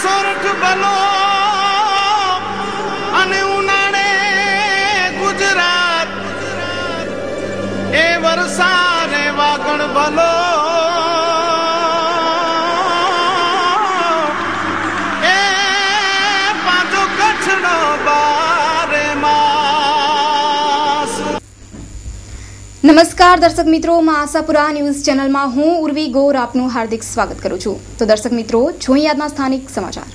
સોરઠ બલો અને ઉનાળે ગુજરાત એ વરસાદે વાગણ બલો એ પાછો કચ્છનો બારે માસ. નમસ્કાર દર્શક મિત્રો, આશાપુરા ન્યૂઝ ચેનલમાં હું ઉર્વી ગોર આપનું હાર્દિક સ્વાગત કરું છું. તો દર્શક મિત્રો, જોઈએ આજના સ્થાનિક સમાચાર.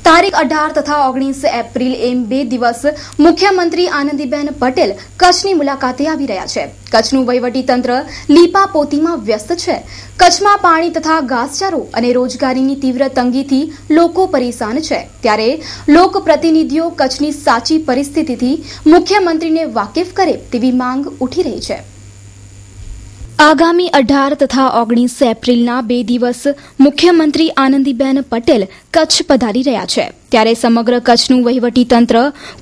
તારીખ 18 તથા 19 એપ્રિલ એમ 2 દિવસ મુખ્યમંત્રી આનંદીબેન પટેલ કચ્છની મુલાકાતે આવી રહ્યા છે. કચ્છનું વહીવટી તંત્ર લીપાપોતીમાં વ્યસ્ત છે. કચ્છમાં પાણી તથા ઘાસચારો અને રોજગારીની તીવ્ર તંગીથી લોકો પરેશાન છે. ત્યારે લોકપ્રતિનિધિઓ કચ્છની સાચી પરિસ્થિતિથી મુખ્યમંત્રીને વાકેફ કરે તેવી માંગ ઉઠી રહી છે. આગામી 18 તથા 19 એપ્રિલના 2 દિવસ મુખ્યમંત્રી આનંદીબેન પટેલ કચ્છ પધારી રહ્યા છે. ત્યારે સમગ્ર કચ્છનું વહીવટી તંત્ર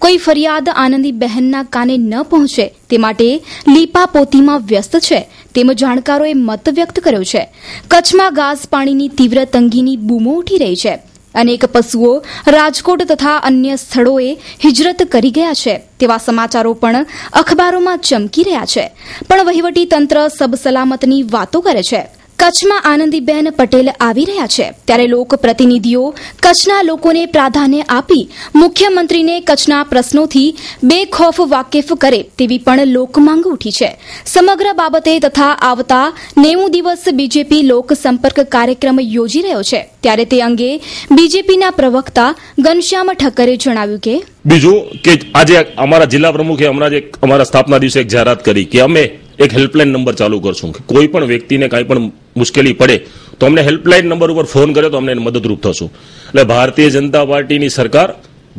કોઈ ફરિયાદ આનંદીબહેનના કાને ન પહોંચે તે માટે લીપાપોતીમાં વ્યસ્ત છે તેમ જાણકારોએ મત વ્યક્ત કર્યો છે. કચ્છમાં ઘાસ પાણીની તીવ્ર તંગીની બૂમો ઉઠી રહી છે. અનેક પશુઓ રાજકોટ તથા અન્ય સ્થળોએ હિજરત કરી ગયા છે તેવા સમાચારો પણ અખબારોમાં ચમકી રહ્યા છે. પણ વહીવટી તંત્ર સબસલામતની વાતો કરે છે. કચ્છમાં આનંદીબેન પટેલ આવી રહ્યા છે ત્યારે લોકપ્રતિનિધિઓ કચ્છના લોકોને પ્રાધાન્ય આપી મુખ્યમંત્રીને કચ્છના પ્રશ્નોથી બેખોફ વાકેફ કરે તેવી પણ લોકમાંગ ઉઠી છે. સમગ્ર બાબતે તથા આવતા 90 દિવસ બીજેપી લોકસંપર્ક કાર્યક્રમ યોજી રહ્યો છે ત્યારે તે અંગે બીજેપીના પ્રવક્તા ઘનશ્યામ ઠક્કરે જણાવ્યું કે બીજું કે આજે અમારા જિલ્લા પ્રમુખે હમણાં જ અમારા સ્થાપના દિવસે એક જાહેરાત કરી કે અમે એક હેલ્પલાઇન નંબર ચાલુ કરશું. કોઈ પણ વ્યક્તિને કાંઈ પણ મુશ્કેલી પડે તો અમને હેલ્પલાઇન નંબર ઉપર ફોન કરે તો અમને મદદરૂપ થશું. એટલે ભારતીય જનતા પાર્ટીની સરકાર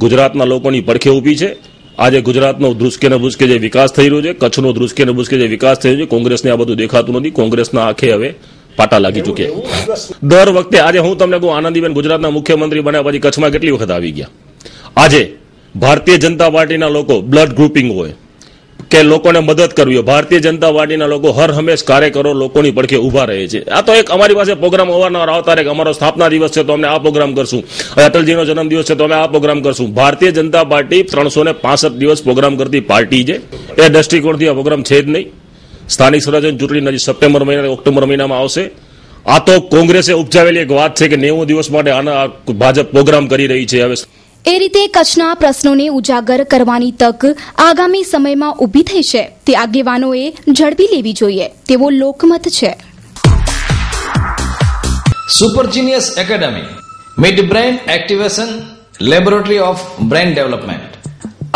ગુજરાતના લોકોની પડખે ઊભી છે. આજે ગુજરાતનો ધ્રુસકે ને ભૂસકે જે વિકાસ થઈ રહ્યો છે, કચ્છનો ધ્રુસકે ને ભૂસકે જે વિકાસ થઈ રહ્યો છે, કોંગ્રેસને આ બધું દેખાતું નથી. કોંગ્રેસના આંખે હવે પાટા લાગી ચૂક્યા. દર વખતે આજે હું તમને કહું, આનંદીબેન ગુજરાતના મુખ્યમંત્રી બન્યા પછી કચ્છમાં કેટલી વખત આવી ગયા. આજે ભારતીય જનતા પાર્ટીના લોકો બ્લડ ગ્રુપિંગ હોય કે લોકોને મદદ કરવી હોય, ભારતીય જનતા પાર્ટીના લોકો હર હંમેશ કાર્યકરો લોકોની પડખે ઉભા રહે છે. આ તો એક અમારી પાસે પ્રોગ્રામ અવારનવાર આવતા રહે કે અમારો સ્થાપના દિવસ છે તો અમે આ પ્રોગ્રામ કરશું, અટલજીનો જન્મદિવસ છે તો અમે આ પ્રોગ્રામ કરશું. ભારતીય જનતા પાર્ટી 365 દિવસ પ્રોગ્રામ કરતી પાર્ટી છે. એ દ્રષ્ટિકોણથી આ પ્રોગ્રામ છે જ નહીં. સ્થાનિક સ્વરાજ્યની ચૂંટણી નજીક સપ્ટેમ્બર મહિના ઓક્ટોબર મહિનામાં આવશે. આ તો કોંગ્રેસે ઉપજાવેલી એક વાત છે કે 90 દિવસ માટે આના ભાજપ પ્રોગ્રામ કરી રહી છે. હવે એ રીતે કચ્છના પ્રશ્નોને ઉજાગર કરવાની તક આગામી સમયમાં ઊભી થઈ છે તે આગેવાનોએ ઝડપી લેવી જોઈએ તેવો લોકમત છે. Super genius academy mid brain activation laboratory of brain development.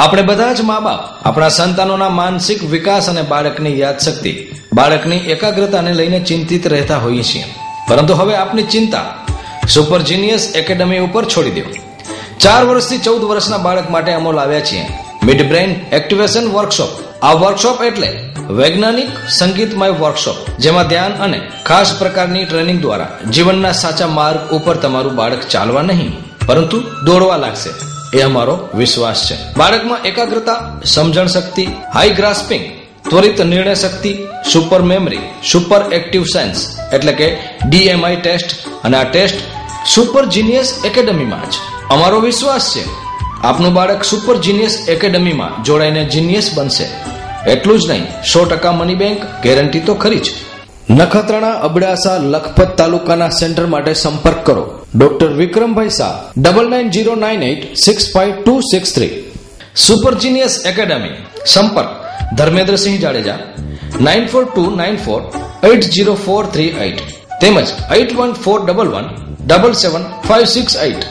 આપણે બધા જ મા બાપ આપણા સંતાનોના માનસિક વિકાસ અને બાળકની યાદશક્તિ, બાળકની એકાગ્રતાને લઈને ચિંતિત રહેતા હોઈએ છીએ. પરંતુ હવે આપની ચિંતા સુપર જીનિયસ એકેડમી ઉપર છોડી દો. 4 વર્ષથી 14 વર્ષના બાળક માટે અમો લાવ્યા છીએ મિડ બ્રેન એક્ટિવેશન વર્કશોપ. આ વર્કશોપ એટલે વૈજ્ઞાનિક સંગીતમય વર્કશોપ જેમાં ધ્યાન અને ખાસ પ્રકારની ટ્રેનિંગ દ્વારા જીવનના સાચા માર્ગ ઉપર તમારું બાળક ચાલવા નહીં પરંતુ દોડવા લાગશે એ અમારો વિશ્વાસ છે. બાળકમાં એકાગ્રતા, સમજણ શક્તિ, હાઈ ગ્રાસ્પિંગ, ત્વરિત નિર્ણય શક્તિ, super memory, super active sense એટલે કે DMI ટેસ્ટ અને આ ટેસ્ટ સુપર જીનિયસ એકેડમીમાં જ. અમારો વિશ્વાસ છે આપનું બાળક સુપર જીનિયસ એકેડમીમાં જોડાઈને જીનિયસ બનશે. એટલું જ નહીં, 100% મની બેંક ગેરંટી તો ખરી જ. નખત્રાણા, અબડાસા, લખપત તાલુકાના સેન્ટર માટે સંપર્ક કરો ડોક્ટર વિક્રમભાઈ શાહ 9909865263. Super genius academy. સંપર્ક ધર્મેન્દ્રસિંહ જાડેજા 9429480438 તેમજ 8141177568.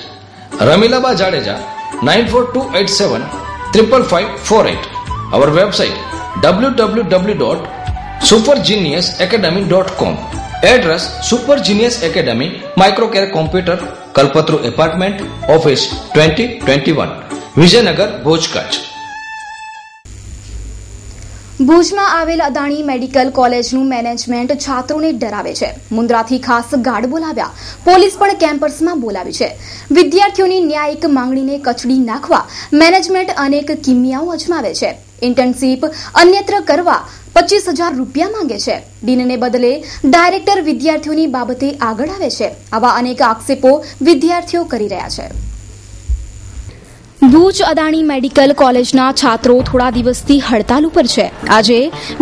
રમીલાબા Jadeja 9428755548. Our website www.supergeniusacademy.com. Address Super Genius Academy, Microcare Computer, Kalpatru Apartment, Office 2021, Vijaynagar, Bhuj, Kutch. ભુજમાં આવેલ અદાણી મેડિકલ કોલેજનું મેનેજમેન્ટ છાત્રોને ડરાવે છે. મુન્દ્રાથી ખાસ ગાર્ડ બોલાવ્યા, પોલીસ પણ કેમ્પસમાં બોલાવી છે. વિદ્યાર્થીઓની ન્યાયિક માંગણીને કચડી નાખવા મેનેજમેન્ટ અનેક કિમિયાઓ અજમાવે છે. ઇન્ટર્નશીપ અન્યત્ર કરવા 25,000 રૂપિયા માંગે છે. ડીનને બદલે ડાયરેક્ટર વિદ્યાર્થીઓની બાબતે આગળ આવે છે. આવા અનેક આક્ષેપો વિદ્યાર્થીઓ કરી રહ્યા છે. ભુજ અદાણી મેડિકલ કોલેજના છાત્રો થોડા દિવસથી હડતાલ ઉપર છે. આજે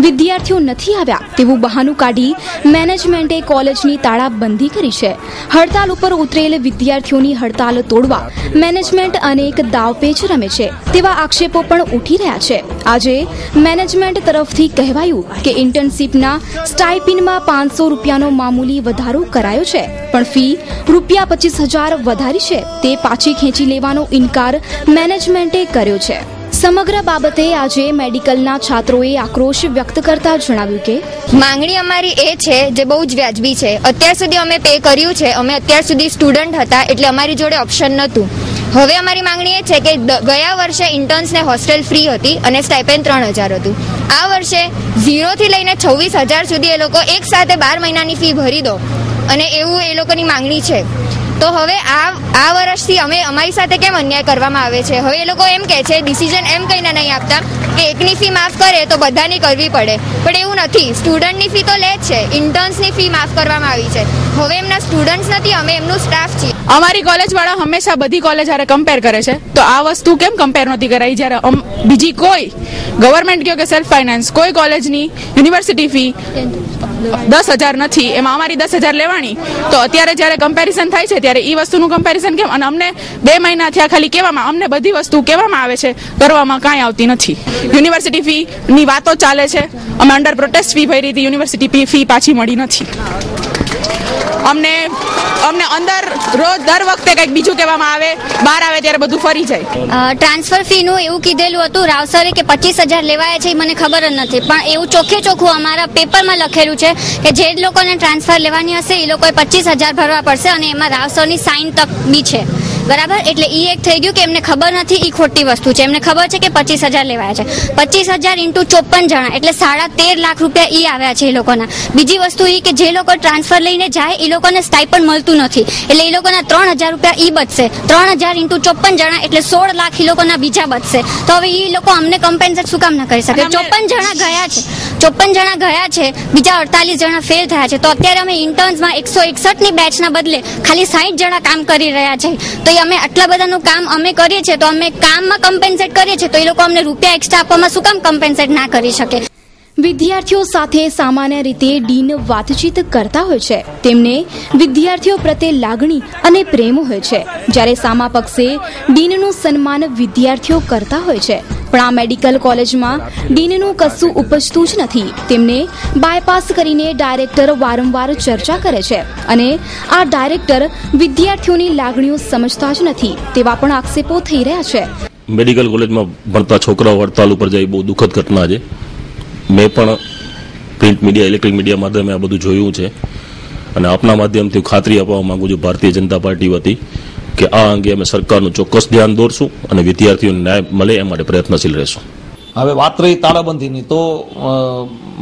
વિદ્યાર્થીઓ નથી આવ્યા તેવું બહાનું કાઢી મેનેજમેન્ટે કોલેજની તાળાબંધી કરી છે. હડતાલ ઉપર ઉતરેલ વિદ્યાર્થીઓની હડતાલ તોડવા મેનેજમેન્ટ અનેક દાવપેચ રમે છે તેવા આક્ષેપો પણ ઉઠી રહ્યા છે. આજે મેનેજમેન્ટ તરફથી કહેવાયું કે ઇન્ટર્નશીપના સ્ટાઇપિન્ડમાં 500 રૂપિયાનો મામૂલી વધારો કરાયો છે, પણ ફી રૂપિયા 25,000 વધારી છે તે પાછી ખેંચી લેવાનો ઇનકાર મેનેજમેન્ટે કર્યો છે. સમગ્ર બાબતે આજે મેડિકલના છાત્રોએ આક્રોશ વ્યક્ત કરતા જણાવ્યું કે માંગણી અમારી એ છે જે બહુ જ વ્યાજબી છે. અત્યાર સુધી અમે પે કર્યું છે. અમે અત્યાર સુધી સ્ટુડન્ટ હતા એટલે અમારી જોડે ઓપ્શન નહોતું. હવે અમારી માંગણી એ છે કે ગયા વર્ષે ઇન્ટર્ન્સને હોસ્ટેલ ફ્રી હતી અને સ્ટાઇપેન્ડ 3,000 હતું. આ વર્ષે 0 થી લઈને 26,000 સુધી એ લોકો એક સાથે 12 મહિનાની ફી ભરી દો અને એવું એ લોકોની માંગણી છે. તો હવે આ વર્ષથી અમારી સાથે કેમ અન્યાય કરવામાં આવે છે? હવે એ લોકો એમ કહે છે, ડિસિઝન એમ કહીને નહીં આપતા કે એકની ફી માફ કરે તો બધાની કરવી પડે, પણ એવું નથી. સ્ટુડન્ટની ફી તો લે જ છે. ઇન્ટર્ન્સની ફી માફ કરવામાં આવી છે. હવે એમના સ્ટુડન્ટ્સ નથી, અમે એમનું સ્ટાફ છીએ. અમારી કોલેજ વાળા હંમેશા બધી કોલેજ હારે કમ્પેર કરે છે, તો આ વસ્તુ કેમ કમ્પેર નથી કરાઈ? જ્યારે બીજી કોઈ ગવર્મેન્ટ કહો કે સેલ્ફ ફાઇનાન્સ કોઈ કોલેજની યુનિવર્સિટી ફી 10,000 નથી, એમાં અમારી 10,000 લેવાની. તો અત્યારે જ્યારે કમ્પેરિઝન થાય છે ત્યારે એ વસ્તુનું કમ્પેરિઝન કેમ? અને અમને 2 મહિના થયા ખાલી કહેવામાં, અમને બધી વસ્તુ કહેવામાં આવે છે, કરવામાં કાંઈ આવતી નથી. યુનિવર્સિટી ફી ની વાતો ચાલે છે. અમે અંડર પ્રોટેસ્ટ ફી ભરી હતી, યુનિવર્સિટી ફી પાછી મળી નથી. અમને અંદર રોજ દર વખતે કંઈક બીજું કહેવામાં આવે, બહાર આવે ત્યારે બધું ફરી જાય. ટ્રાન્સફર ફીનું એવું કીધેલું હતું રાવસરે કે 25,000 લેવાયા છે, મને ખબર જ નથી. પણ એવું ચોખ્ખું અમારા પેપરમાં લખેલું છે કે જે લોકોને ટ્રાન્સફર લેવાની હશે એ લોકોએ 25,000 ભરવા પડશે અને એમાં રાવસરની સાઇન તક બી છે. બરાબર? એટલે એ એક થઈ ગયું કે એમને ખબર નથી, એ ખોટી વસ્તુ છે. એમને ખબર છે કે 25,000 લેવાયા છે. 25,000 × 54 જણા એટલે 13.5 લાખ રૂપિયા ઈ આવ્યા છે એ લોકોના. બીજી વસ્તુ એ કે જે લોકો ટ્રાન્સફર લઈને જાય એ લોકોને સ્ટાઇપન્ડ મળતું નથી, એટલે એ લોકોના 3,000 રૂપિયા ઈ બચશે. 3,000 × 54 જણા એટલે 16 લાખ એ લોકોના બીજા બચશે. તો હવે એ લોકો અમને કમ્પેન્સેટ શું કામ ના કરી શકે? 54 જણા ગયા છે, 54 જણા ગયા છે, બીજા 48 જણા ફેલ થયા છે. તો અત્યારે અમે ઇન્ટર્ન્સમાં 161 ની બેચના બદલે ખાલી 60 જણા કામ કરી રહ્યા છે. તો અમે આટલા બધાનું કામ અમે કરીએ છીએ, તો અમે કામમાં કમ્પેન્સેટ કરીએ છીએ, તો એ લોકો અમને રૂપિયા એક્સ્ટ્રા આપવામાં શું કામ કમ્પેન્સેટ ના કરી શકે? વિદ્યાર્થીઓ સાથે સામાન્ય રીતે ડીન વાતચીત કરતા હોય છે. તેમને વિદ્યાર્થીઓ પ્રત્યે લાગણી અને પ્રેમ હોય છે, જ્યારે સામા પક્ષે ડીનનું સન્માન વિદ્યાર્થીઓ કરતા હોય છે. પણ આ મેડિકલ કોલેજમાં ડીનનું કશું ઉપજતું જ નથી. તેમને બાયપાસ કરીને ડાયરેક્ટર વારંવાર ચર્ચા કરે છે અને આ ડાયરેક્ટર વિદ્યાર્થીઓની લાગણીઓ સમજતા જ નથી તેવા પણ આક્ષેપો થઈ રહ્યા છે. મેડિકલ કોલેજમાં ભણતા છોકરાઓ હડતાલ ઉપર જાય, બહુ દુઃખદ ઘટના છે. મેં પણ પ્રિન્ટ મીડિયા, ઇલેક્ટ્રિક મીડિયા માધ્યમે આ બધું જોયું છે અને આપના માધ્યમથી ખાતરી આપવા માંગુ છું ભારતીય જનતા પાર્ટી વતી કે આ અંગે અમે સરકારનું ચોક્કસ ધ્યાન દોરશું અને વિદ્યાર્થીઓને ન્યાય મળે એ માટે પ્રયત્નશીલ રહેશું. હવે વાત રહી તાળાબંધીની, તો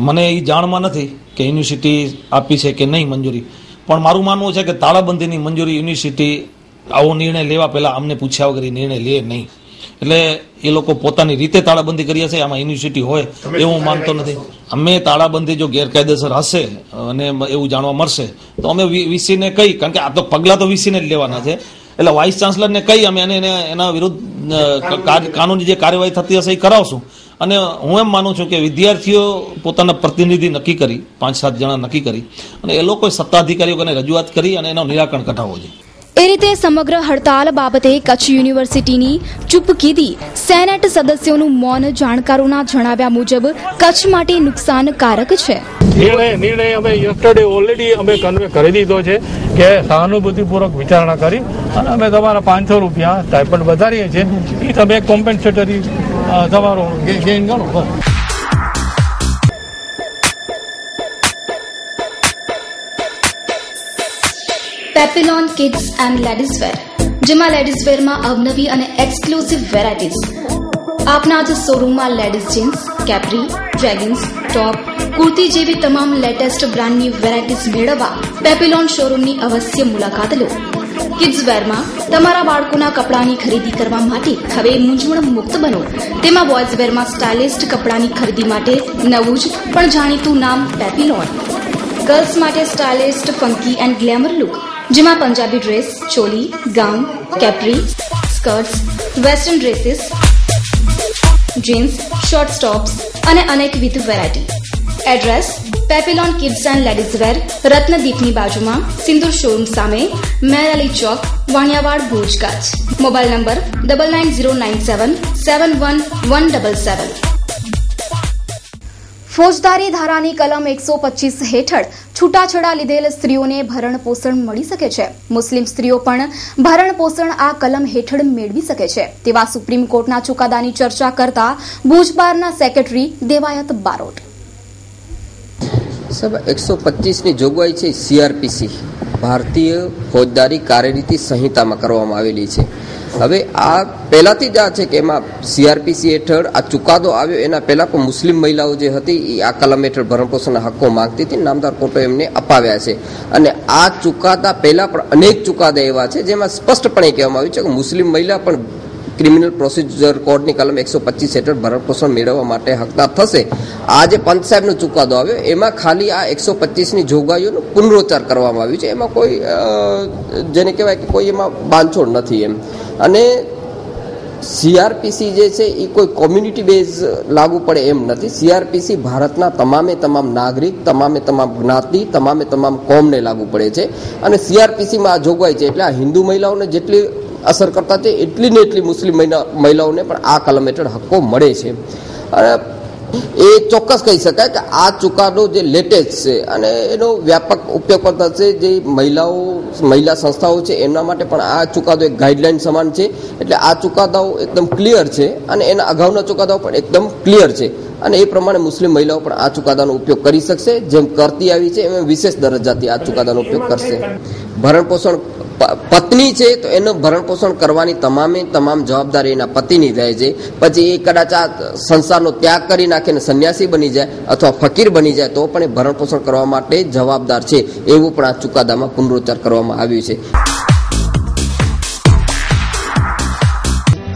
મને એ જાણમાં નથી કે યુનિવર્સિટી આપી છે કે નહીં મંજૂરી, પણ મારું માનવું છે કે તાળાબંધીની મંજૂરી યુનિવર્સિટી આવો નિર્ણય લેવા પહેલા અમને પૂછ્યા વગર નિર્ણય લે નહીં. એટલે એ લોકો પોતાની રીતે તાળાબંધી કરી હશે, આમાં યુનિવર્સિટી હોય એવું હું માનતો નથી. અમે તાળાબંધી જો ગેરકાયદેસર હશે અને એવું જાણવા મળશે તો અમે વીસીને કહી, કારણ કે આ તો પગલાં તો વીસીને જ લેવાના છે, એટલે વાઇસ ચાન્સલરને કહી અમે એના વિરુદ્ધ કાનૂની જે કાર્યવાહી થતી હશે એ કરાવશું. અને હું એમ માનું છું કે વિદ્યાર્થીઓ પોતાના પ્રતિનિધિ નક્કી કરી, 5-7 જણા નક્કી કરી અને એ લોકોએ સત્તાધિકારીઓને રજૂઆત કરી અને એનું નિરાકરણ કઢાવવું જોઈએ. એ રીતે સમગ્ર હડતાલ બાબતે કચ્છ યુનિવર્સિટીની ચૂપકીદી, સેનેટ સદસ્યોનું મૌન જાણકારોના જણાવ્યા મુજબ કચ્છ માટે નુકસાનકારક છે. નિર્ણય અમે યસ્ટરડે ઓલરેડી અમે કન્વે કરી દીધો છે કે સહાનુભૂતિપૂર્વક વિચારણા કરી અને અમે તમારા 500 રૂપિયા સ્ટાઇપન્ડ વધારીએ છીએ. એ તમે કોમ્પેન્સેટરી તમારો ગેઇન ગણો. Papillon kids and ladies wear, જેમાં લેડીઝ વેરમાં અવનવી અને એક્સક્લુસિવ વેરાયટીઝ. આપના જ શોરૂમમાં ladies jeans, capri, jeggings, top, kurti જેવી તમામ લેટેસ્ટ બ્રાન્ડની વેરાયટીઝ મેળવવા પેપિલોન શોરૂમની અવશ્ય મુલાકાત લો. કિડ્સવેરમાં તમારા બાળકોના કપડાની ખરીદી કરવા માટે હવે મૂંઝવણ મુક્ત બનો. તેમાં બોયઝવેરમાં સ્ટાઇલિસ્ટ કપડાની ખરીદી માટે નવું જ પણ જાણીતું નામ પેપીલોન. ગર્લ્સ માટે stylist, funky and glamour look, જેમાં Punjabi dress, choli, gown, capri, skirts, western dresses, jeans, short tops અને અનેકવિધ variety. Address: Papillon kids and ladies wear, રત્નદીપની બાજુમાં, સિંદૂર શોરૂમ સામે, મેરાલી ચોક, વાણિયાવાડ, ભુજ, કચ્છ. Mobile number 9909771177. ફોજદારી ધારાની કલમ 125 હેઠળ છૂટાછેડા લીધેલ સ્ત્રીઓને ભરણ પોષણ મળી શકે છે. મુસ્લિમ સ્ત્રીઓ પણ ભરણ પોષણ આ કલમ હેઠળ મેળવી શકે છે તેવા સુપ્રીમ કોર્ટના ચુકાદાની ચર્ચા કરતા ભુજ બારના સેક્રેટરી દેવાયત બારોટ. સાહેબ, 125ની જોગવાઈ છે CRPC ભારતીય ફોજદારી કાર્યરીતિ સંહિતામાં કરવામાં આવેલી છે. હવે આ પહેલાથી જ આ છે કે એમાં CRPC હેઠળ આ ચુકાદો આવ્યો એના પહેલા પણ મુસ્લિમ મહિલાઓ જે હતી એ આ કલમ હેઠળ ભરણપોષણના હક્કો માંગતી હતી. નામદાર કોર્ટો એમને અપાવ્યા છે અને આ ચુકાદા પહેલા પણ અનેક ચુકાદા એવા છે જેમાં સ્પષ્ટપણે કહેવામાં આવ્યું છે કે મુસ્લિમ મહિલા પણ ક્રિમિનલ પ્રોસિજર કોડની કલમ 125 હેઠળ ભરણપોષણ મેળવવા માટે હકદાર થશે. આ જે પંચ સાહેબનો ચુકાદો આવ્યો એમાં ખાલી આ 125ની જોગવાઈઓનો પુનરોચ્ચાર કરવામાં આવ્યું છે. એમાં કોઈ જેને કહેવાય કે કોઈ એમાં બાંધછોડ નથી એમ. અને CRPC જે છે એ કોઈ કોમ્યુનિટી બેઝ લાગુ પડે એમ નથી. CRPC ભારતના તમામે તમામ નાગરિક, તમામે તમામ જ્ઞાતિ, તમામે તમામ કોમને લાગુ પડે છે. અને CRPCમાં આ જોગવાઈ છે એટલે આ હિન્દુ મહિલાઓને જેટલી અસર કરતા છે એટલી ને એટલી મુસ્લિમ મહિલાઓને પણ આ કલમ હેઠળ હક્કો મળે છે. અને એ ચોક્કસ કહી શકાય કે આ ચુકાદો જે લેટેસ્ટ છે અને એનો વ્યાપક ઉપયોગ કરતા છે જે મહિલા સંસ્થાઓ છે એમના માટે પણ આ ચુકાદો એક ગાઈડલાઈન સમાન છે. એટલે આ ચુકાદાઓ એકદમ ક્લિયર છે અને એના અગાઉના ચુકાદાઓ પણ એકદમ ક્લિયર છે અને એ પ્રમાણે મુસ્લિમ મહિલાઓ પણ આ ચુકાદાનો ઉપયોગ કરી શકશે. જેમ કરતી આવી છે એમ વિશેષ દરજ્જાથી આ ચુકાદાનો ઉપયોગ કરશે. ભરણપોષણ પત્ની છે તો એનું ભરણપોષણ કરવાની તમામ જવાબદારી એના પતિની રહે છે. પછી એ કદાચ આ સંસારનો ત્યાગ કરી નાખીને સંન્યાસી બની જાય અથવા ફકીર બની જાય તો પણ એ ભરણપોષણ કરવા માટે જવાબદાર છે એવું પણ આ ચુકાદામાં પુનરોચ્ચાર કરવામાં આવ્યું છે.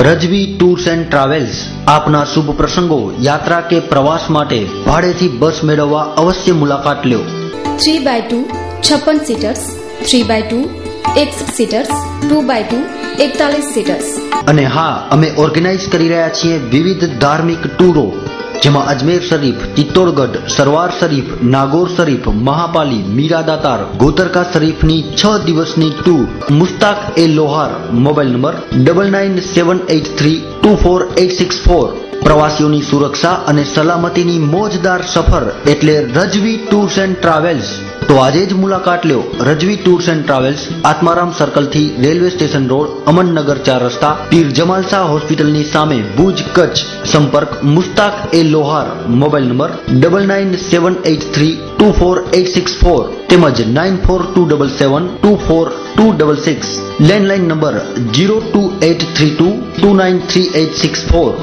રજવી ટૂર્સ એન્ડ ટ્રાવેલ્સ આપના શુભ પ્રસંગો, યાત્રા કે પ્રવાસ માટે ભાડેથી બસ મેળવવા અવશ્ય મુલાકાત લો. 3x2 56 સીટર્સ, 3x2 61 સીટર્સ, 2x2 41 સીટર્સ. અને હા, અમે ઓર્ગેનાઇઝ કરી રહ્યા છીએ વિવિધ ધાર્મિક ટૂરો જેમાં અજમેર શરીફ, ચિત્તોડગઢ, સરવાર શરીફ, નાગોર શરીફ, મહાપાલી, મીરા દાતાર, ગોતરકા શરીફની 6 દિવસની tour. Mushtaq A Lohar. Mobile number 9978324864. પ્રવાસીઓની સુરક્ષા અને સલામતીની મોજદાર સફર એટલે રજવી ટૂર્સ એન્ડ ટ્રાવેલ્સ. તો આજે જ મુલાકાત લો. Rajvi tours and travels, Atmaram circle થી રેલવે સ્ટેશન રોડ, અમનનગર 4 રસ્તા, પીર જમાલ શાહ હોસ્પિટલની સામે, ભુજ, કચ્છ. સંપર્ક Mushtaq A Lohar. Mobile number 9978324864 તેમજ 9427724266. Landline number 02832293864.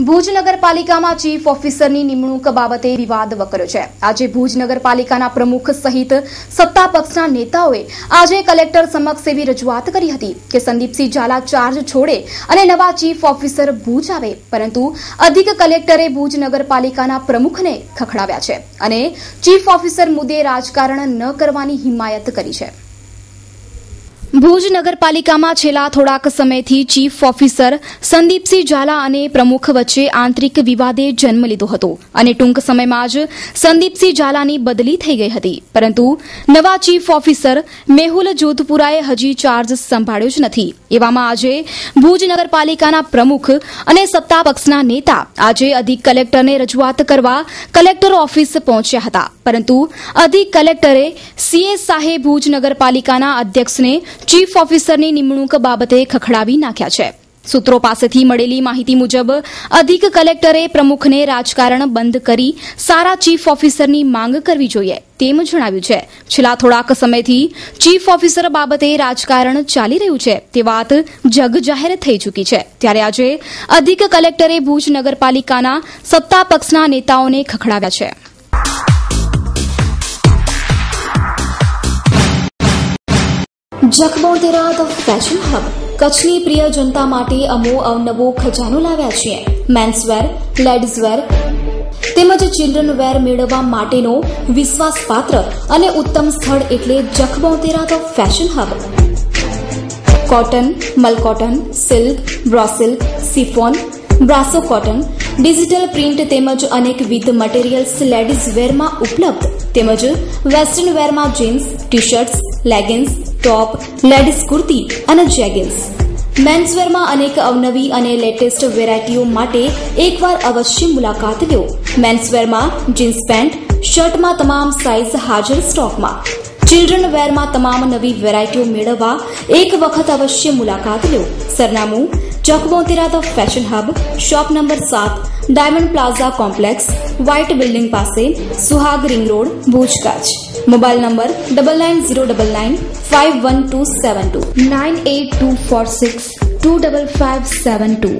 ભુજ નગરપાલિકામાં ચીફ ઓફિસરની નિમણૂક બાબતે વિવાદ વકર્યો છે. આજે ભુજ નગરપાલિકાના પ્રમુખ સહિત સત્તા પક્ષના નેતાઓએ આજે કલેક્ટર સમક્ષ એવી રજૂઆત કરી હતી કે સંદીપસિંહ ઝાલા ચાર્જ છોડે અને નવા ચીફ ઓફિસર ભુજ આવે, પરંતુ અધિક કલેક્ટરે ભુજ નગરપાલિકાના પ્રમુખને ખખડાવ્યા છે અને ચીફ ઓફિસર મુદ્દે રાજકારણ ન કરવાની હિમાયત કરી છે. ભુજ નગરપાલિકામાં છેલ્લા થોડાક સમયથી ચીફ ઓફિસર સંદીપસિંહ ઝાલા અને પ્રમુખ વચ્ચે આંતરિક વિવાદે જન્મ લીધો હતો અને ટૂંક સમયમાં જ સંદીપસિંહ ઝાલાની બદલી થઈ ગઈ હતી, પરંતુ નવા ચીફ ઓફિસર મેહુલ જોધપુરાએ હજી ચાર્જ સંભાળ્યો જ નથી. એવામાં આજે ભુજ નગરપાલિકાના પ્રમુખ અને સત્તા પક્ષના નેતા આજે અધિક કલેક્ટરને રજૂઆત કરવા કલેક્ટર ઓફિસ પહોંચ્યા હતા, પરંતુ અધિક કલેક્ટરે સીએ સાહેબ ભુજ નગરપાલિકાના અધ્યક્ષને ચીફ ઓફિસરની નિમણૂક બાબતે ખખડાવી નાખ્યા છે. સૂત્રો પાસેથી મળેલી માહિતી મુજબ અધિક કલેક્ટરે પ્રમુખને રાજકારણ બંધ કરી સારા ચીફ ઓફિસરની માંગ કરવી જોઈએ તેમ જણાવ્યું છે. છેલ્લા થોડાક સમયથી ચીફ ઓફિસર બાબતે રાજકારણ ચાલી રહ્યું છે તે વાત જગજાહેર થઈ ચૂકી છે. ત્યારે આજે અધિક કલેક્ટરે ભુજ નગરપાલિકાના સત્તા પક્ષના નેતાઓને ખખડાવ્યા છે. જખબોતેરા ધ ફેશન હબ કચ્છની પ્રિય જનતા માટે અમો અવનવો ખજાનો લાવ્યા છીએ. મેન્સવેર, લેડીઝવેર તેમજ ચિલ્ડ્રન વેર મેળવવા માટેનો વિશ્વાસપાત્ર અને ઉત્તમ સ્થળ એટલે Jakhbotera the fashion hub. Cotton, મલકોટન, સિલ્ક, બ્રોસિલ્ક, chiffon, brasso cotton, digital print તેમજ અનેકવિધ મટીરીયલ્સ લેડીઝ વેરમાં ઉપલબ્ધ તેમજ વેસ્ટર્ન વેરમાં jeans, T shirts, leggings, top, ladies kurti અને જેગિન્સ. મેન્સવેરમાં અનેક અવનવી અને લેટેસ્ટ વેરાયટીઓ માટે એકવાર અવશ્ય મુલાકાત લો. મેન્સવેરમાં જીન્સ પેન્ટ, શર્ટમાં તમામ સાઇઝ હાજર સ્ટોકમાં. ચિલ્ડ્રન વેરમાં તમામ નવી વેરાયટીઓ મેળવવા એક વખત અવશ્ય મુલાકાત લો. સરનામું Jakhbotera the fashion hub, shop number 7, diamond plaza complex, white building પાસે, Suhag ring road, Bhuj, Kutch. Mobile number 9909951272 9824625572.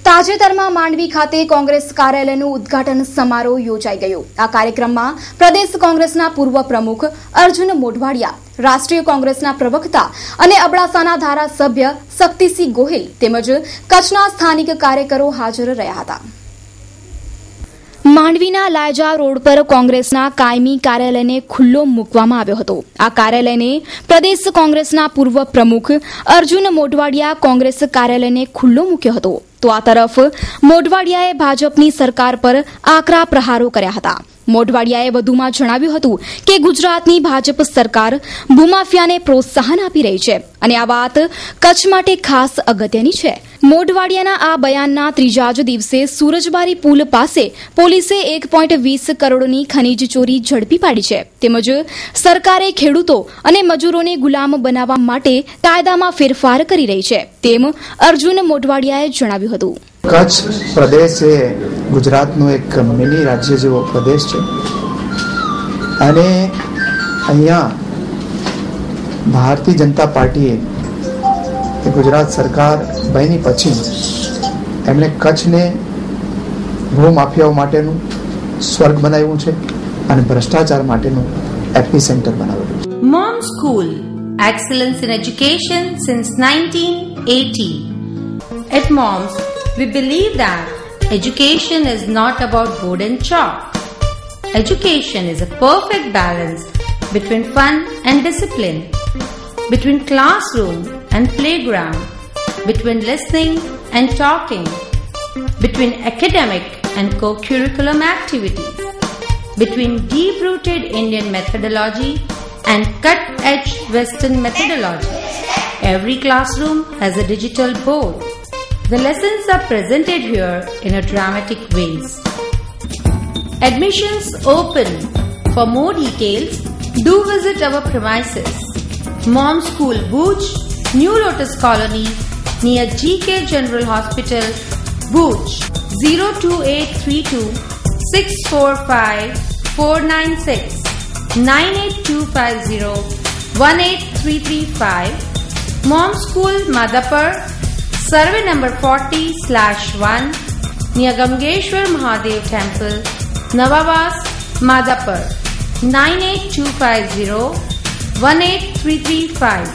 તાજેતરમાં માંડવી ખાતે કોંગ્રેસ કાર્યાલયનું ઉદ્ઘાટન સમારોહ યોજાઈ ગયો. આ કાર્યક્રમમાં પ્રદેશ કોંગ્રેસના પૂર્વ પ્રમુખ અર્જુન મોઢવાડિયા, રાષ્ટ્રીય કોંગ્રેસના પ્રવક્તા અને અબડાસાના ધારાસભ્ય શક્તિસિંહ ગોહિલ તેમજ કચ્છના સ્થાનિક કાર્યકરો હાજર રહ્યા હતા. માંડવીના લાયજા રોડ પર કોંગ્રેસના કાયમી કાર્યાલયને ખુલ્લો મૂકવામાં આવ્યો હતો. આ કાર્યાલયને પ્રદેશ કોંગ્રેસના પૂર્વ પ્રમુખ અર્જુન મોઢવાડિયા કોંગ્રેસ કાર્યાલયને ખુલ્લો મૂક્યો હતો. તો આ તરફ મોઢવાડિયાએ ભાજપની સરકાર પર આકરા પ્રહારો કર્યા હતા. મોઢવાડિયાએ વધુમાં જણાવ્યું હતું કે ગુજરાતની ભાજપ સરકાર ભૂમાફિયાને પ્રોત્સાહન આપી રહી છે અને આ વાત કચ્છ માટે ખાસ અગત્યની છે. મોઢવાડિયાના આ બયાનના ત્રીજા જ દિવસે સુરજબારી પુલ પાસે પોલીસે 1.20 કરોડની ખનીજ ચોરી ઝડપી પાડી છે. તેમજ સરકારે ખેડૂતો અને મજૂરોને ગુલામ બનાવવા માટે કાયદામાં ફેરફાર કરી રહી છે તેમ અર્જુન મોઢવાડિયાએ જણાવ્યું હતું. કચ્છ પ્રદેશ એ ગુજરાતનો એક મિની રાજ્ય જેવો પ્રદેશ છે અને અહીંયા ભારતીય જનતા પાર્ટીએ ગુજરાત સરકાર બની પછી એમણે કચ્છને ભૂમાફિયાઓ માટેનું સ્વર્ગ બનાવ્યું છે અને ભ્રષ્ટાચાર માટેનું એપી સેન્ટર બનાવેલું છે. Mom School, excellence in education since 1980. At Moms, we believe that education is not about board and chalk. Education is a perfect balance between fun and discipline, between classroom and playground, between listening and talking, between academic and co-curriculum activities, between deep-rooted Indian methodology and cut-edge Western methodology. Every classroom has a digital board. The lessons are presented here in a dramatic ways. Admissions open. For more details, do visit our premises. Mom School, Bhuj, New Lotus Colony, near GK General Hospital, Bhuj. 02832 645 496 98250 18335. Mom School, Madhapur, Survey number 40/1 near Gamgeshwar Mahadev Temple, Navavas, Madhapur. 98250 18335.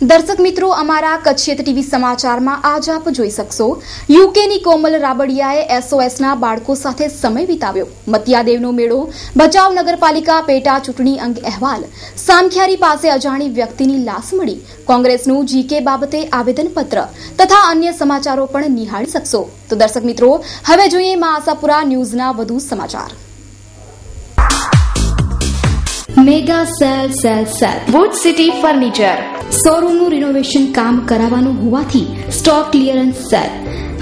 દર્શક મિત્રો, અમારા Kutch TV સમાચારમાં આજ આપ જોઈ શકશો યુકેની કોમલ રાબડિયાએ એસઓએસના બાળકો સાથે સમય વિતાવ્યો. મતિયાદેવનો મેળો, ભચાઉ નગરપાલિકા પેટા ચૂંટણી અંગ અહેવાલ, સામખિયારી પાસે અજાણી વ્યક્તિની લાશ મળી, કોંગ્રેસનું જીકે બાબતે આવેદનપત્ર તથા અન્ય સમાચારો પણ નિહાળી શકશો. તો દર્શક મિત્રો, હવે જોઈએ મા આશાપુરા ન્યૂઝના વધુ સમાચાર. Mega sale wood city furniture શોરૂમનું રિનોવેશન કામ કરાવવાનું હોવાથી સ્ટોક ક્લિયરન્સ સેલ.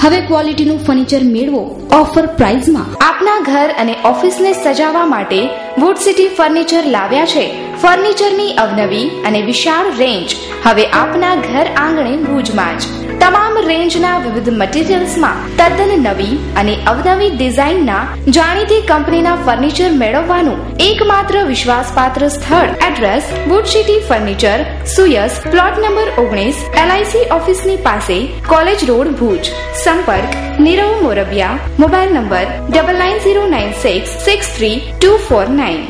હવે ક્વોલિટીનું ફર્નિચર મેળવો ઓફર પ્રાઇઝમાં. આપના ઘર અને ઓફિસને સજાવવા માટે વોટ સિટી ફર્નિચર લાવ્યા છે ફર્નિચરની અવનવી અને વિશાળ રેન્જ. હવે આપના ઘર આંગણે ભુજમાં જ તમામ રેન્જના વિવિધ મટીરીયલ્સમાં તદ્દન નવી અને અવનવી ડિઝાઇનના જાણીતી કંપનીના ફર્નિચર મેળવવાનું એકમાત્ર વિશ્વાસપાત્ર સ્થળ. એડ્રેસ વુડ સિટી ફર્નિચર, સુયસ, પ્લોટ નંબર 19, LIC ઓફિસની પાસે, કોલેજ રોડ, ભુજ. સંપર્ક નીરવ મોરબિયા. Mobile number 9909663249.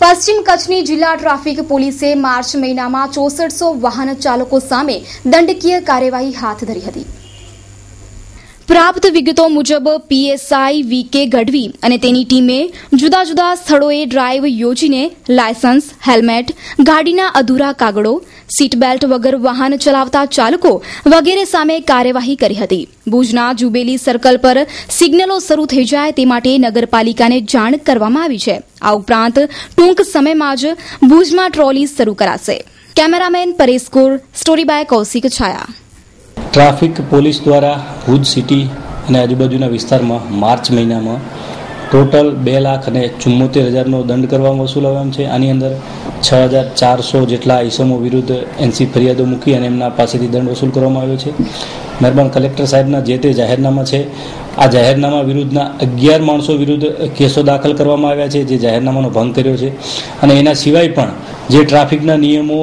પશ્ચિમ કચ્છની જિલ્લા ટ્રાફિક પોલીસે માર્ચ મહિનામાં 6400 વાહન ચાલકો સામે દંડકીય કાર્યવાહી હાથ ધરી હતી. પ્રાપ્ત વિગતો મુજબ PSI VK ગઢવી અને તેની ટીમે જુદા જુદા સ્થળોએ ડ્રાઈવ યોજીને લાયસન્સ, હેલ્મેટ, ગાડીના અધૂરા કાગળો, સીટ બેલ્ટ વગર વાહન ચલાવતા ચાલકો વગેરે સામે કાર્યવાહી કરી હતી. ભુજના જુબેલી સર્કલ પર સિગ્નલો શરૂ થઈ જાય તે માટે નગરપાલિકાને જાણ કરવામાં આવી છે. આ ઉપરાંત ટૂંક સમયમાં જ ભુજમાં ટ્રોલી શરૂ કરાશે. Cameraman Paresh Kur, story by Kaushik Chhaya. Traffic police દ્વારા ભુજ સિટી અને આજુબાજુના વિસ્તારમાં માર્ચ મહિનામાં ટોટલ 2,74,000નો દંડ કરવામાં વસૂલાવ્યો છે. આની અંદર 6,400 જેટલા ઇસમો વિરુદ્ધ NC ફરિયાદો મૂકી અને એમના પાસેથી દંડ વસૂલ કરવામાં આવ્યો છે. મહેરબાન કલેક્ટર સાહેબના જે તે જાહેરનામા છે, આ જાહેરનામા વિરુદ્ધના 11 માણસો વિરુદ્ધ કેસો દાખલ કરવામાં આવ્યા છે જે જાહેરનામાનો ભંગ કર્યો છે. અને એના સિવાય પણ જે ટ્રાફિકના નિયમો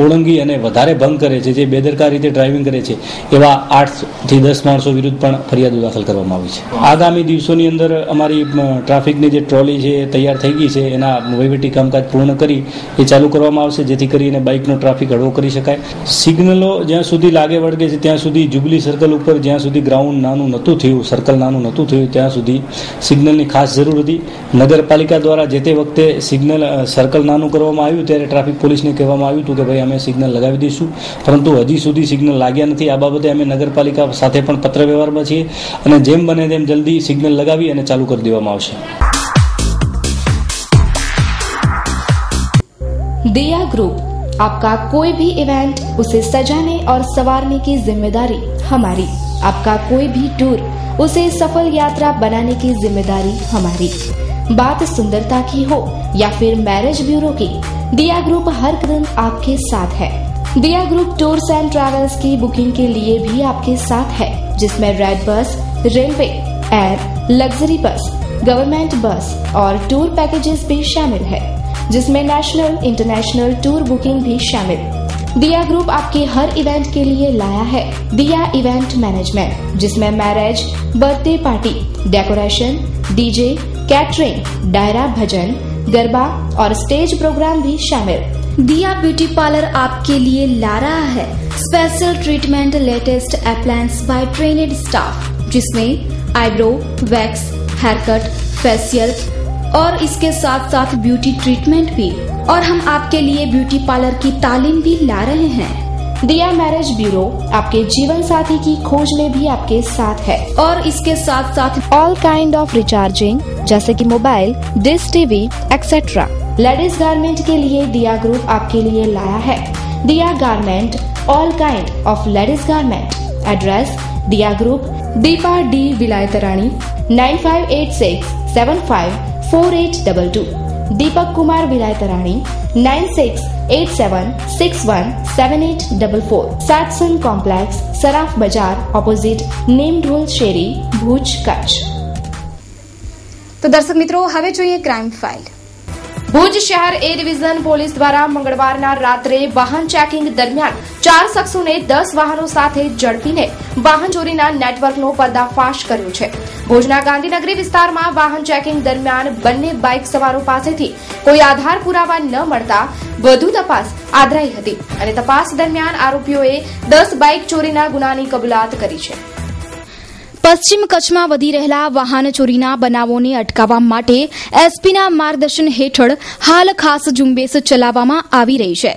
ઓળંગી અને વધારે ભંગ કરે છે, જે બેદરકાર રીતે ડ્રાઇવિંગ કરે છે, એવા 8 થી 10 માણસો વિરુદ્ધ પણ ફરિયાદો દાખલ કરવામાં આવી છે. આગામી દિવસોની અંદર અમારી ટ્રાફિકની જે ટ્રોલી છે એ તૈયાર થઈ ગઈ છે. એના વહીવટી કામકાજ પૂર્ણ કરી એ ચાલુ કરવામાં આવશે જેથી કરીને બાઇકનો ટ્રાફિક હળવો કરી શકાય. સિગ્નલો જ્યાં સુધી લાગે વળગે છે ત્યાં સુધી જુબલી સર્કલ ઉપર જ્યાં સુધી ગ્રાઉન્ડ નાનું નહોતું થયું, સર્કલ નાનું નહોતું થયું, ત્યાં સુધી સિગ્નલની ખાસ જરૂર હતી. નગરપાલિકા દ્વારા જે તે વખતે સિગ્નલ સર્કલ નાનું કરવામાં આવ્યું ત્યારે ટ્રાફિક પોલીસને કહેવામાં આવ્યું હતું કે ભાઈ અમે સિગ્નલ લગાવી દઈશું, પરંતુ હજી સુધી સિગ્નલ લાગ્યા નથી. આ બાબતે અમે નગરપાલિકા સાથે પણ પત્ર વ્યવહારમાં છીએ અને જેમ બને તેમ જલ્દી સિગ્નલ લગાવી અને ચાલુ કરી દેવામાં આવશે. दिया ग्रुप, आपका कोई भी इवेंट उसे सजाने और संवारने की जिम्मेदारी हमारी. आपका कोई भी टूर उसे सफल यात्रा बनाने की जिम्मेदारी हमारी. बात सुंदरता की हो या फिर मैरिज ब्यूरो की, दिया ग्रुप हर कदम आपके साथ है. दिया ग्रुप टूर्स एंड ट्रैवल्स की बुकिंग के लिए भी आपके साथ है, जिसमें red bus, railway, air, luxury bus, government बस और टूर पैकेजेस भी शामिल है, जिसमें नेशनल इंटरनेशनल टूर बुकिंग भी शामिल. दिया ग्रुप आपके हर इवेंट के लिए लाया है दिया इवेंट मैनेजमेंट, जिसमें marriage, birthday party, decoration, DJ, catering, डायरा भजन, गरबा और स्टेज प्रोग्राम भी शामिल. दिया ब्यूटी पार्लर आपके लिए ला रहा है special treatment, latest appliance by trained staff, जिसमें eyebrow, wax, hair cut, facial और इसके साथ साथ ब्यूटी ट्रीटमेंट भी. और हम आपके लिए ब्यूटी पार्लर की तालीम भी ला रहे हैं. दिया मैरिज ब्यूरो आपके जीवन साथी की खोज में भी आपके साथ है, और इसके साथ साथ ऑल काइंड ऑफ रिचार्जिंग जैसे कि mobile, dish, TV etcetera. Ladies garment के लिए दिया ग्रुप आपके लिए लाया है दिया garment, all kind of ladies garment. Address दिया group, Deepa D विलायतरानी, 9586754822. Deepak Kumar विलायतरानी, 9687617844. सैटसन complex, Saraf बाजार, ऑपोजिट नेम ढोल शेरी, भुज, कच्छ. तो दर्शक मित्रों, હવે જોઈએ ક્રાઇમ ફાઇલ. ભુજ શહેર એ ડિવિઝન પોલીસ દ્વારા મંગળવારના રાત્રે વાહન ચેકિંગ દરમિયાન 4 શખ્સોને 10 વાહનો સાથે ઝડપીને વાહન ચોરીના નેટવર્કનો પર્દાફાશ કર્યો છે. ભુજના ગાંધીનગરી વિસ્તારમાં વાહન ચેકિંગ દરમિયાન બંને બાઇક સવારો પાસેથી કોઈ આધાર પુરાવા ન મળતા વધુ તપાસ આદરાઈ હતી અને તપાસ દરમિયાન આરોપીઓએ 10 બાઇક ચોરીના ગુનાની કબૂલાત કરી છે. પશ્ચિમ કચ્છમાં વધી રહેલા વાહન ચોરીના બનાવોને અટકાવવા માટે એસપીના માર્ગદર્શન હેઠળ હાલ ખાસ ઝુંબેશ ચલાવવામાં આવી રહી છે.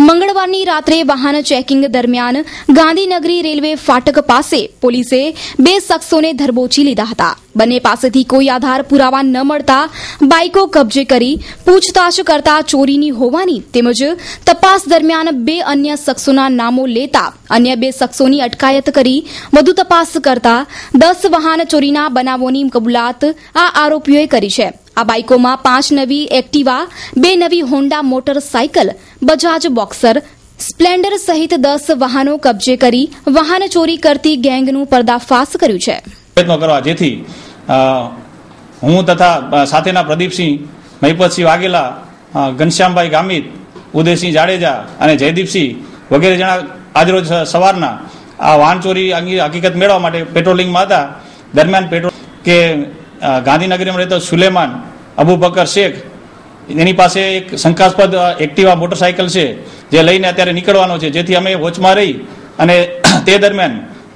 મંગળવારની રાત્રે વાહન ચેકિંગ દરમિયાન ગાંધીનગરી રેલવે ફાટક પાસે પોલીસે 2 શખ્સોને ધરબોચી લીધા હતા. બંને પાસેથી કોઈ આધાર પુરાવા ન મળતા બાઇકો કબજે કરી પૂછતાછ કરતા ચોરીની હોવાની તેમજ તપાસ દરમિયાન 2 અન્ય શખ્સોના નામો લેતા અન્ય 2 શખ્સોની અટકાયત કરી વધુ તપાસ કરતા 10 વાહન ચોરીના બનાવોની કબૂલાત આ આરોપીઓએ કરી છે. આ બાઇકોમાં 5 નવી એક્ટિવા, 2 નવી Honda motorcycle, Bajaj boxer, Splendor સહિત 10 વાહનો કબજે કરી વાહન ચોરી કરતી ગેંગનું પર્દાફાશ કર્યું છે. પ્રયત્નો કરવા જેથી હું તથા સાથેના પ્રદીપસિંહ, મહિપતસિંહ વાઘેલા, ઘનશ્યામભાઈ ગામિત, ઉદયસિંહ જાડેજા અને જયદીપસિંહ વગેરે જણા આજરોજ સવારના આ વાહન ચોરી અંગે હકીકત મેળવવા માટે પેટ્રોલિંગમાં હતા. દરમિયાન પેટ્રોલ કે ગાંધીનગરમાં રહેતો સુલેમાન અબુબકર શેખ, એની પાસે એક શંકાસ્પદ એક્ટિવા મોટરસાયકલ છે જે લઈને અત્યારે નીકળવાનો છે, જેથી અમે વોચમાં રહી અને તે દરમિયાન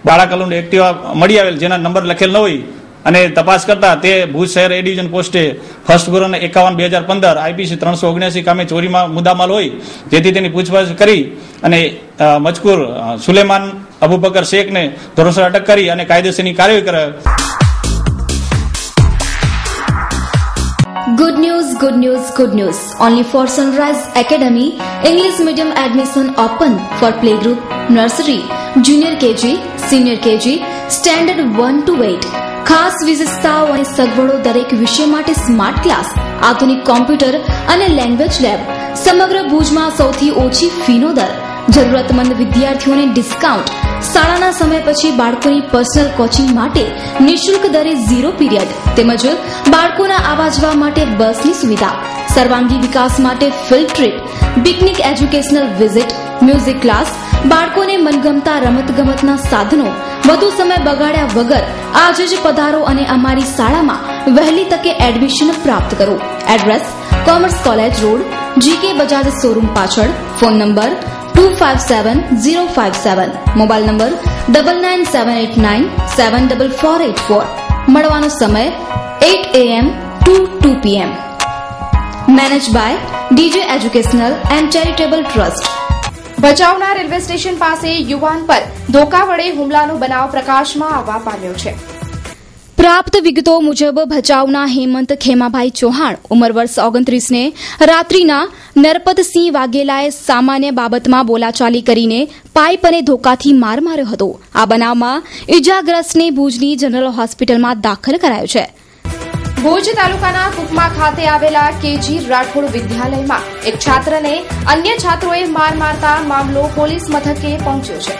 બાળાકલુંડ એક્ટિવા મળી આવેલ જેના નંબર લખેલ ન હોય અને તપાસ કરતા તે ભુજ શહેર એ ડિવિઝન પોસ્ટે ફર્સ્ટ ગુરુ 51/2015 આઈપીસી 379 કામે ચોરીમાં મુદ્દામાલ હોય, જેથી તેની પૂછપરછ કરી અને મજકૂર સુલેમાન અબુબકર શેખને ધોરણસર અટક કરી અને કાયદેસરની કાર્યવાહી કરે. Good news, good news, good news. Only for Sunrise Academy, English medium admission open for playgroup, nursery, junior KG, senior KG, standard 1 to 8. ખાસ વિશેષતાઓ અને સગવડો દરેક વિષય માટે સ્માર્ટ ક્લાસ, આધુનિક કોમ્પ્યુટર અને લેંગ્વેજ લેબ, સમગ્ર ભુજમાં સૌથી ઓછી ફીનો દર, જરૂરતમંદ વિદ્યાર્થીઓને ડિસ્કાઉન્ટ, શાળાના સમય પછી બાળકોની પર્સનલ કોચિંગ માટે નિઃશુલ્ક દરે 0 પીરિયડ, તેમજ બાળકોના આવવા જવા માટે બસની સુવિધા, સર્વાંગી વિકાસ માટે field trip, picnic, educational visit, music class, બાળકોને મનગમતા રમતગમતના સાધનો, વધુ સમય બગાડ્યા વગર આજે જ પધારો અને અમારી શાળામાં વહેલી તકે એડમિશન પ્રાપ્ત કરો. Address commerce college road, GK Bajaj showroom પાછળ. Phone number 257057, mobile number 9978974484. મળવાનો સમય 8 AM to 2 PM. Manage by DJ educational and charitable trust. ભચાઉના રેલવે સ્ટેશન પાસે યુવાન પર ધોકા વડે હુમલાનો બનાવ પ્રકાશમાં આવવા પામ્યો છે. પ્રાપ્ત વિગતો મુજબ ભચાઉના હેમંત ખેમાભાઈ ચૌહાણ ઉંમર વર્ષ 29 ને રાત્રિના નરપતસિંહ વાઘેલાએ સામાન્ય બાબતમાં બોલાચાલી કરીને પાઇપ અને ધોકાથી માર માર્યો હતો. આ બનાવમાં ઇજાગ્રસ્તને ભુજની જનરલ હોસ્પિટલમાં દાખલ કરાયો છે. ભુજ તાલુકાના કુકમા ખાતે આવેલા કેજી રાઠોડ વિદ્યાલયમાં એક છાત્રને અન્ય છાત્રોએ માર મારતા મામલો પોલીસ મથકે પહોંચ્યો છે.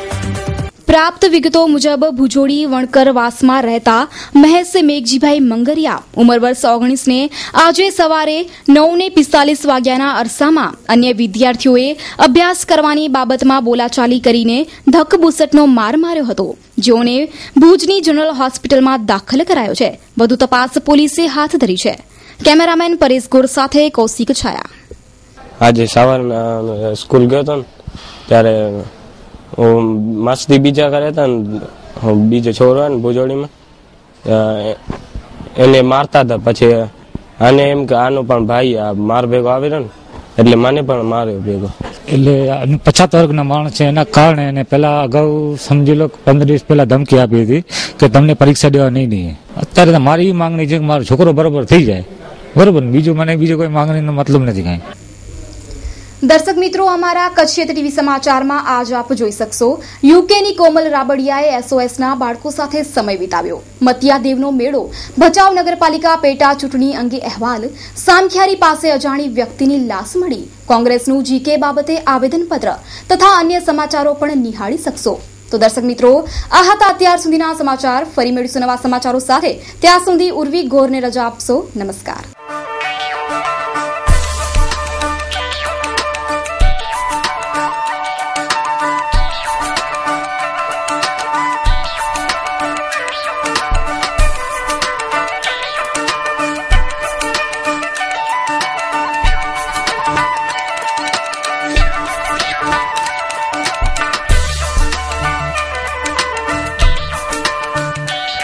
પ્રાપ્ત વિગતો મુજબ ભુજોડી વણકરવાસમાં રહેતા મહેશ મેઘજીભાઈ મંગરિયા ઉંમર વર્ષ 19 ને આજે સવારે 9:45 વાગ્યાના અરસામાં અન્ય વિદ્યાર્થીઓએ અભ્યાસ કરવાની બાબતમાં બોલાચાલી કરીને ધક્કબુસટનો માર માર્યો હતો, જેઓને ભુજની જનરલ હોસ્પિટલમાં દાખલ કરાયો છે. વધુ તપાસ પોલીસે હાથ ધરી છે. કેમેરામેન પરેશ ગોર સાથે કૌશિક છાયા. આજે સવારના સ્કૂલ ગયો હતો ત્યારે મસ્તી બીજા કરે હતા ને બીજો છોરો ને ભુજોડીમાં એને મારતા હતા. પછી આને એમ કે આનો પણ ભાઈ આ માર ભેગો આવેલો ને એટલે મને પણ માર્યો ભેગો. એટલે પછાત વર્ગના માણસ છે, એના કારણે એને પેલા અગાઉ સમજી લો 15 દિવસ પહેલા ધમકી આપી હતી કે તમને પરીક્ષા દેવા નહીં દઈએ. અત્યારે મારી માંગણી છે કે મારો છોકરો બરોબર થઈ જાય, બરોબર, બીજું મને બીજો કોઈ માંગણીનો મતલબ નથી કાંઈ. દર્શક મિત્રો, અમારા કચ્છ ટીવી સમાચારમાં આજ આપ જોઈ શકશો યુકેની કોમલ રાબડિયાએ એસઓએસના બાળકો સાથે સમય વિતાવ્યો. મતિયાદેવનો મેળો, ભચાઉ નગરપાલિકા પેટા ચૂંટણી અંગે અહેવાલ, સામખિયારી પાસે અજાણી વ્યક્તિની લાશ મળી, કોંગ્રેસનું જીકે બાબતે આવેદનપત્ર તથા અન્ય સમાચારો પણ નિહાળી શકશો. તો દર્શક મિત્રો, આ હતા અત્યાર સુધીના સમાચાર. ફરી મળીશું નવા સમાચારો સાથે. ત્યાં સુધી ઉર્વી ગોરને રજા આપશો. નમસ્કાર.